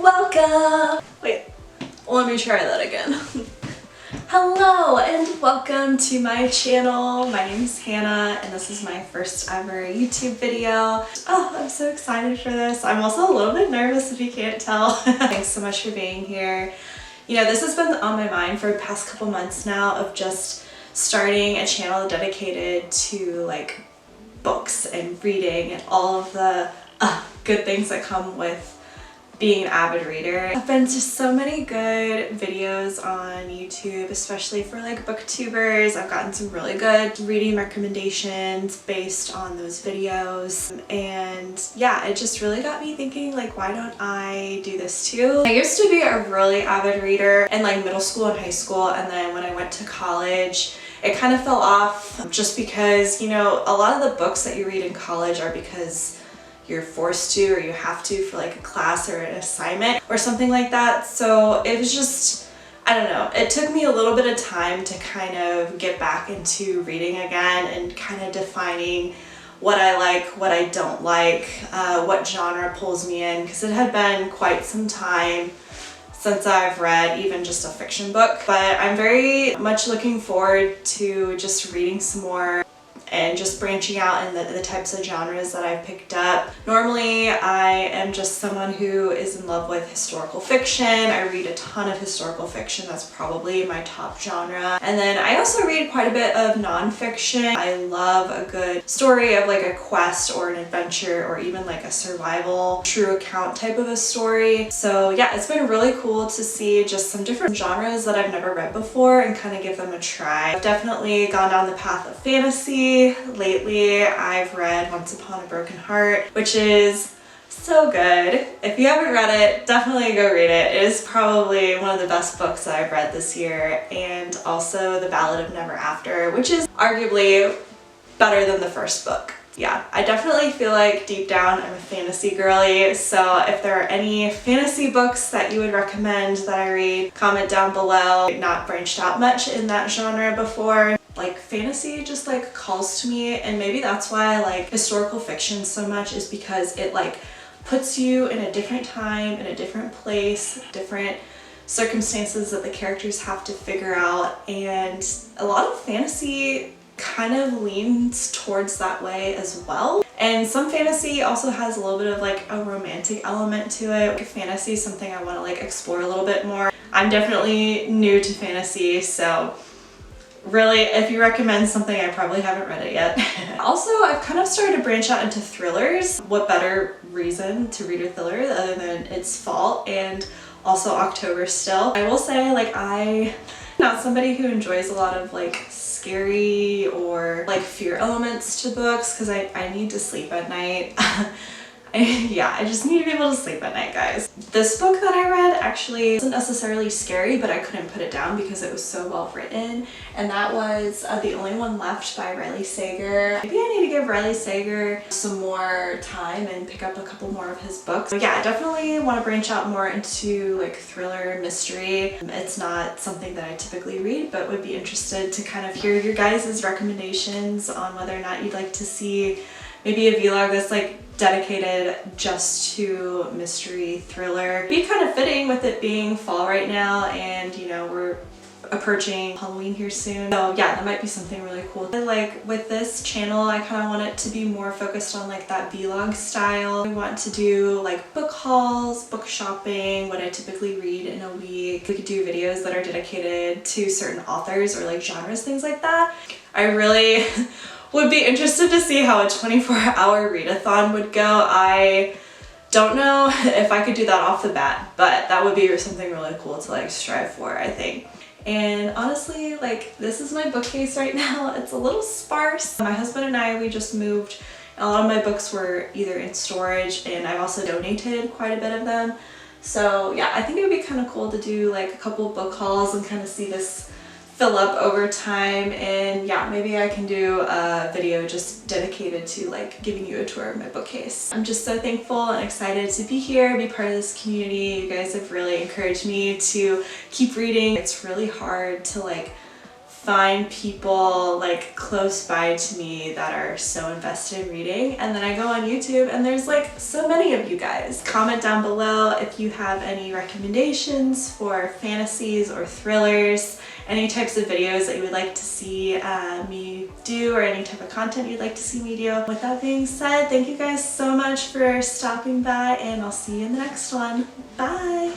welcome! Wait, let me try that again. Hello and welcome to my channel. My name is Hannah and this is my first ever YouTube video. Oh, I'm so excited for this. I'm also a little bit nervous if you can't tell. Thanks so much for being here. You know, this has been on my mind for the past couple months now of just starting a channel dedicated to like books and reading and all of the good things that come with being an avid reader. I've been to so many good videos on YouTube, especially for like booktubers. I've gotten some really good reading recommendations based on those videos. And yeah, it just really got me thinking, like, why don't I do this too? I used to be a really avid reader in like middle school and high school, and then when I went to college, it kind of fell off just because, you know, a lot of the books that you read in college are because you're forced to or you have to for like a class or an assignment or something like that. So it was just, I don't know, it took me a little bit of time to kind of get back into reading again and kind of defining what I like, what I don't like, what genre pulls me in, because it had been quite some time since I've read even just a fiction book. But I'm very much looking forward to just reading some more and just branching out in the types of genres that I've picked up. Normally, I am just someone who is in love with historical fiction. I read a ton of historical fiction. That's probably my top genre. And then I also read quite a bit of nonfiction. I love a good story of like a quest or an adventure or even like a survival true account type of a story. So yeah, it's been really cool to see just some different genres that I've never read before and kind of give them a try. I've definitely gone down the path of fantasy. Lately, I've read Once Upon a Broken Heart, which is so good. If you haven't read it, definitely go read it. It is probably one of the best books that I've read this year, and also The Ballad of Never After, which is arguably better than the first book. Yeah, I definitely feel like deep down I'm a fantasy girly, so if there are any fantasy books that you would recommend that I read, comment down below. I've not branched out much in that genre before. Like, fantasy just like calls to me, and maybe that's why I like historical fiction so much, is because it like puts you in a different time, in a different place, different circumstances that the characters have to figure out, and a lot of fantasy kind of leans towards that way as well. And some fantasy also has a little bit of like a romantic element to it. Like, fantasy is something I want to like explore a little bit more. I'm definitely new to fantasy, so really, if you recommend something, I probably haven't read it yet. Also, I've kind of started to branch out into thrillers. What better reason to read a thriller other than it's fall and also October still. I will say, like, I'm not somebody who enjoys a lot of like scary or like fear elements to books, because I need to sleep at night. Yeah, I just need to be able to sleep at night, guys. This book that I read actually wasn't necessarily scary, but I couldn't put it down because it was so well written, and that was The Only One Left by Riley Sager. Maybe I need to give Riley Sager some more time and pick up a couple more of his books. But yeah, I definitely want to branch out more into like thriller, mystery. It's not something that I typically read, but would be interested to kind of hear your guys' recommendations on whether or not you'd like to see maybe a vlog that's like dedicated just to mystery thriller. It'd be kind of fitting with it being fall right now, and you know, we're approaching Halloween here soon. So yeah, that might be something really cool. And like with this channel, I kind of want it to be more focused on like that vlog style. I want to do like book hauls, book shopping, what I typically read in a week. We could do videos that are dedicated to certain authors or like genres, things like that. I really would be interested to see how a 24-hour readathon would go. I don't know if I could do that off the bat, but that would be something really cool to like strive for, I think. And honestly, like, this is my bookcase right now. It's a little sparse. My husband and I, we just moved. A lot of my books were either in storage, and I've also donated quite a bit of them. So yeah, I think it would be kind of cool to do like a couple book hauls and kind of see this fill up over time. And yeah, maybe I can do a video just dedicated to like giving you a tour of my bookcase. I'm just so thankful and excited to be here, be part of this community. You guys have really encouraged me to keep reading. It's really hard to like find people like close by to me that are so invested in reading, and then I go on YouTube and there's like so many of you guys. Comment down below if you have any recommendations for fantasies or thrillers, any types of videos that you would like to see me do, or any type of content you'd like to see me do. With that being said, thank you guys so much for stopping by, and I'll see you in the next one. Bye!